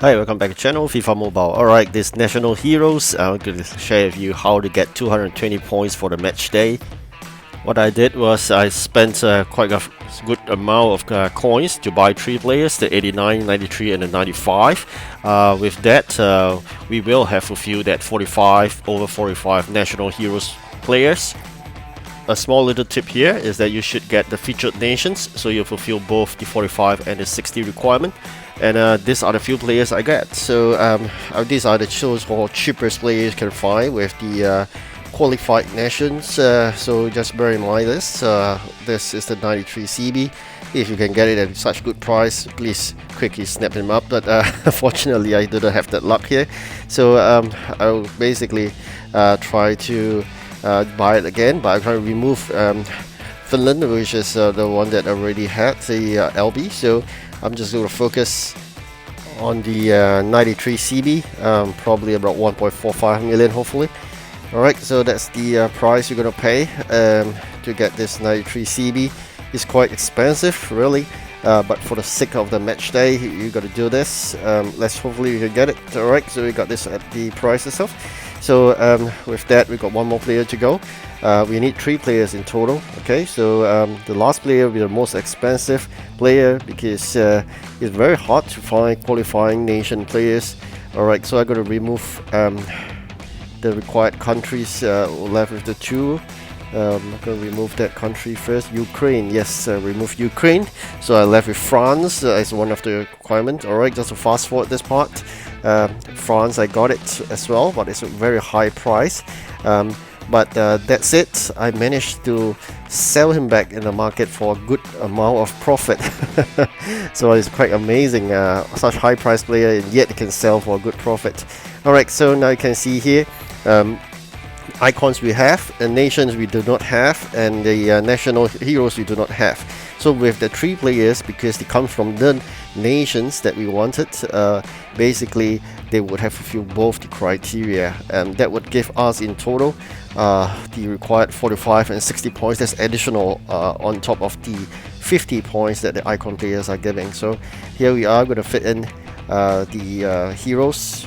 Hi, welcome back to the channel, FIFA Mobile. Alright, this National Heroes, I'm going to share with you how to get 220 points for the match day. What I did was I spent quite a good amount of coins to buy 3 players, the 89, 93 and the 95. With that, we will have fulfilled that 45 over 45 National Heroes players. A small little tip here is that you should get the featured nations, so you fulfill both the 45 and the 60 requirement. And these are the few players I get. So these are the shows for cheapest players you can find with the qualified nations. So just bear in mind this. This is the 93 CB. If you can get it at such good price, please quickly snap them up. But unfortunately, I didn't have that luck here. So I'll basically try to buy it again, but I'm trying to remove Finland, which is the one that I already had, the LB. So I'm just going to focus on the 93 CB, probably about 1.45 million hopefully. Alright, so that's the price you're going to pay to get this 93 CB. It's quite expensive really, but for the sake of the match day you got to do this. Let's hopefully we can get it. Alright, so we got this at the price itself. So with that we got one more player to go. We need 3 players in total. Okay, so the last player will be the most expensive player because it's very hard to find qualifying nation players. Alright, so I'm going to remove the required countries left with the 2. I'm going to remove that country first. Ukraine, yes, remove Ukraine. So I left with France as one of the requirements. Alright, just to fast forward this part. France, I got it as well, but it's a very high price. But that's it. I managed to sell him back in the market for a good amount of profit. So it's quite amazing. Such high price player, and yet it can sell for a good profit. Alright, so now you can see here. Icons we have, and nations we do not have, and the national heroes we do not have. So with the 3 players, because they come from the nations that we wanted, basically they would have fulfilled both the criteria, and that would give us in total the required 45 and 60 points. That's additional on top of the 50 points that the icon players are giving. So here we are going to fit in the heroes.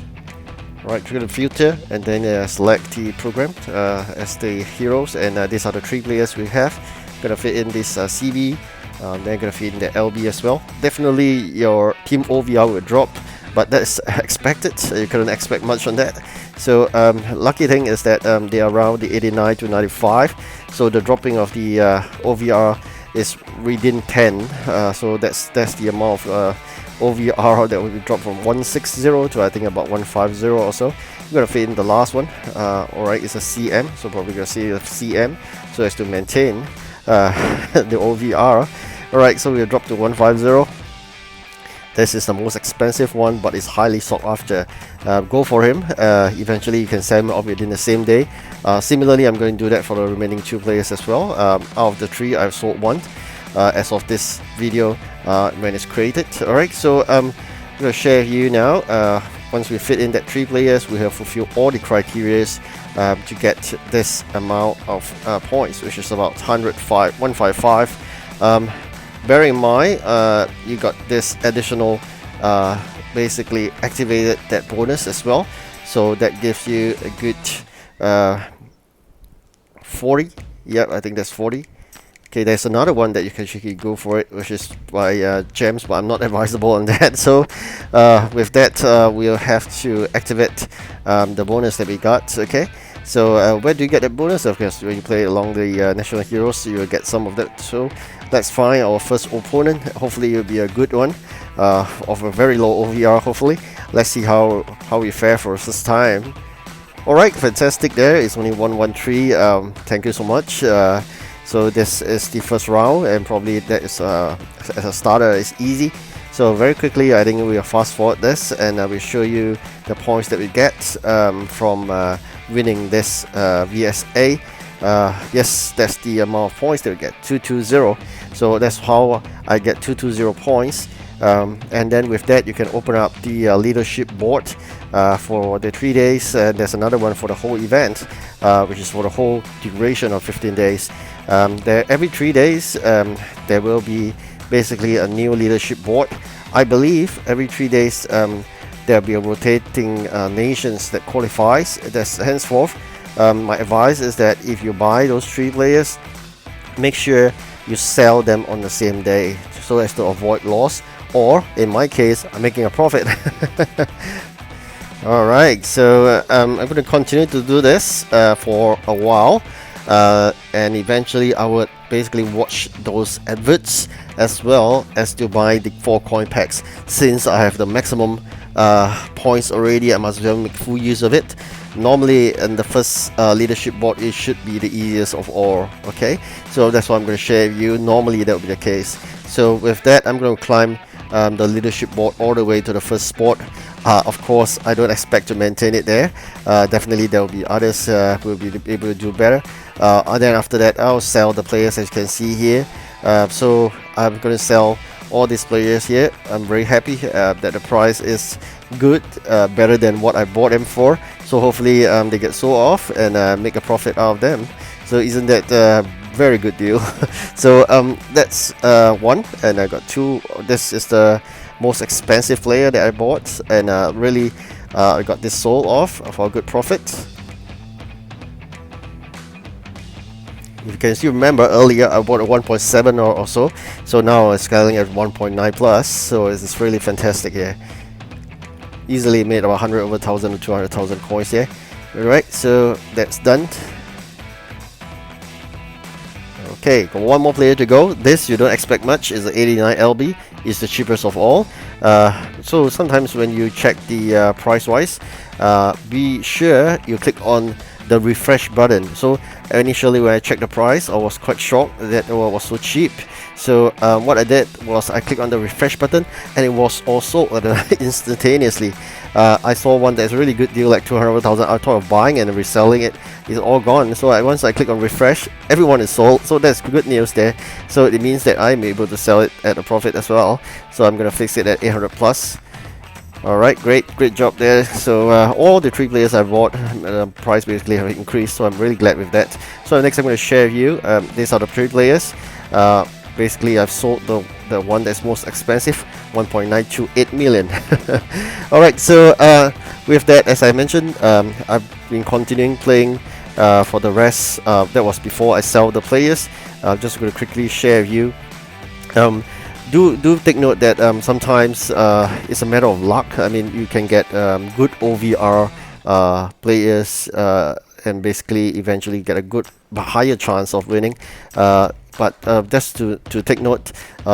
Right, trigger the filter and then select the program as the heroes, and these are the 3 players we have. Gonna fit in this CB, then gonna fit in the LB as well. Definitely your team OVR will drop, but that's expected. You couldn't expect much on that. So lucky thing is that they are around the 89 to 95. So the dropping of the OVR is within 10. So that's the amount of OVR that will be dropped from 160 to I think about 150 or so. We're gonna fit in the last one. Alright, it's a CM, so probably gonna see a CM so as to maintain the OVR. Alright, so we'll drop to 150. This is the most expensive one, but it's highly sought after. Go for him. Eventually you can sell him off within the same day. Similarly, I'm going to do that for the remaining 2 players as well. Out of the 3, I've sold 1 as of this video when it's created. Alright, so I'm going to share with you now. Once we fit in that 3 players, we have fulfilled all the criteria to get this amount of points, which is about 155. Bear in mind, you got this additional basically activated that bonus as well, so that gives you a good 40. Yep, I think that's 40. Okay, there's another one that you can actually go for it, which is by gems, but I'm not advisable on that. So with that, we'll have to activate the bonus that we got. Okay, so where do you get that bonus? Of course, when you play along the national heroes, you will get some of that. So let's find our first opponent. Hopefully, it'll be a good one of a very low OVR. Hopefully, let's see how we fare for this time. Alright, fantastic. There it's only 113. Thank you so much. So this is the first round, and probably that is as a starter is easy. So very quickly, I think we will fast forward this, and I will show you the points that we get from winning this VSA. Yes, that's the amount of points that we get, 220. So that's how I get 220 points. And then with that, you can open up the leadership board for the 3 days, and there's another one for the whole event, which is for the whole duration of 15 days. Every 3 days there will be basically a new leadership board. I believe every 3 days there'll be a rotating nations that qualifies. That's henceforth. My advice is that if you buy those 3 players, make sure you sell them on the same day so as to avoid loss, or in my case, I'm making a profit. Alright, so I'm going to continue to do this for a while, and eventually I would basically watch those adverts as well as to buy the 4 coin packs. Since I have the maximum points already, I must as well make full use of it. Normally in the first leadership board, it should be the easiest of all. Okay, so that's what I'm going to share with you. Normally that will be the case. So with that, I'm going to climb the leadership board all the way to the first spot. Of course, I don't expect to maintain it there. Definitely there will be others who will be able to do better. And then after that, I'll sell the players, as you can see here. So I'm going to sell all these players here. I'm very happy that the price is good, better than what I bought them for. So hopefully they get sold off and make a profit out of them. So isn't that a very good deal? So that's one, and I got 2. This is the most expensive player that I bought, and really I got this sold off for a good profit. You can still remember earlier I bought a 1.7 or so, so now it's scaling at 1.9 plus, so it's really fantastic here. Easily made about 100 over 1,000 or 200,000 coins here. Alright, so that's done. Okay, got one more player to go. This you don't expect much, is the 89 LB, is the cheapest of all. So sometimes when you check the price wise, be sure you click on the refresh button. So initially when I checked the price, I was quite shocked that it was so cheap. So what I did was I clicked on the refresh button, and it was also instantaneously. I saw one that's a really good deal, like 200,000. I thought of buying and reselling it. It's all gone. So once I click on refresh, everyone is sold. So that's good news there. So it means that I'm able to sell it at a profit as well. So I'm gonna fix it at 800 plus. Alright, great job there. So all the 3 players I bought, price basically have increased, so I'm really glad with that. So next I'm going to share with you, these are the 3 players. Basically I've sold the one that's most expensive, 1.928 million. Alright, so with that, as I mentioned, I've been continuing playing for the rest. That was before I sell the players. I'm just going to quickly share with you. Do take note that sometimes it's a matter of luck. I mean, you can get good OVR players and basically eventually get a good higher chance of winning. But just to take note,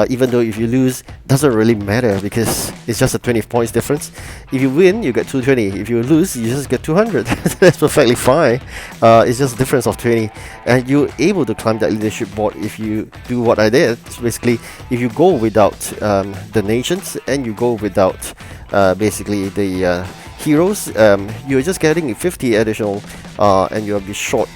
even though if you lose, doesn't really matter because it's just a 20 points difference. If you win, you get 220. If you lose, you just get 200. That's perfectly fine. It's just a difference of 20, and you're able to climb that leadership board if you do what I did. So basically, if you go without the nations and you go without basically the heroes, you're just getting 50 additional, and you'll be short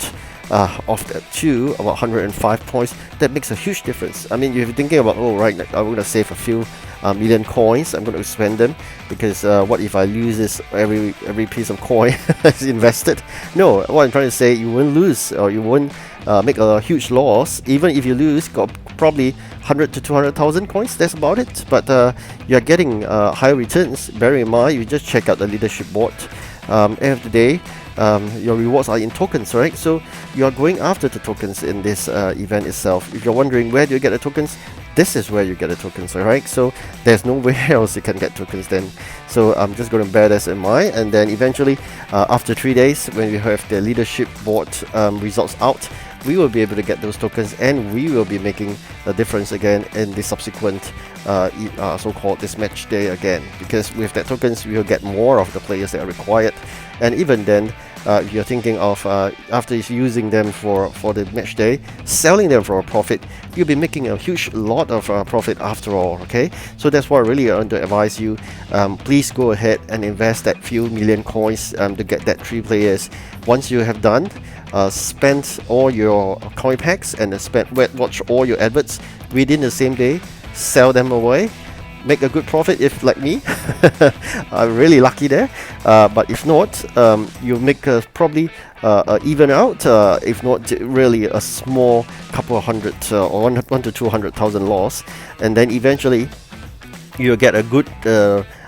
of that too, about 105 points. That makes a huge difference. I mean, if you're thinking about, oh right, I'm going to save a few million coins, I'm going to spend them because what if I lose this every piece of coin is invested? No, what I'm trying to say, you won't lose, or you won't make a huge loss. Even if you lose, got probably 100 to 200,000 coins, that's about it. But you're getting higher returns. Bear in mind, you just check out the leadership board. End of the day, your rewards are in tokens, right? So you are going after the tokens in this event itself. If you're wondering where do you get the tokens, this is where you get the tokens, alright? So there's nowhere else you can get tokens then. So I'm just going to bear this in mind, and then eventually after 3 days, when we have the leadership board results out, we will be able to get those tokens, and we will be making a difference again in the subsequent so-called this match day again, because with that tokens we will get more of the players that are required. And even then, if you're thinking of after using them for the match day, selling them for a profit, you'll be making a huge lot of profit after all. Okay, so that's what I really want to advise you. Please go ahead and invest that few million coins to get that 3 players. Once you have done, spend all your coin packs and watch all your adverts within the same day, sell them away, make a good profit if like me. I'm really lucky there, but if not, you make probably even out, if not really a small couple of hundred or 1 to 200,000 loss, and then eventually you'll get a good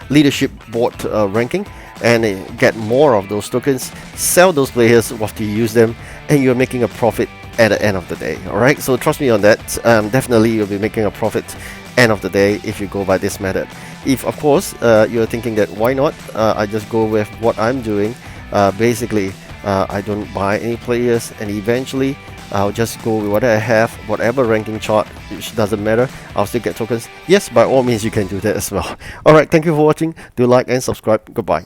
leadership board ranking, and get more of those tokens, sell those players after you use them, and you're making a profit at the end of the day. Alright, so trust me on that. Definitely you'll be making a profit end of the day if you go by this method. If of course you're thinking that why not, I just go with what I'm doing. Basically I don't buy any players, and eventually I'll just go with what I have, whatever ranking chart, which doesn't matter, I'll still get tokens. Yes, by all means you can do that as well. Alright, thank you for watching. Do like and subscribe. Goodbye.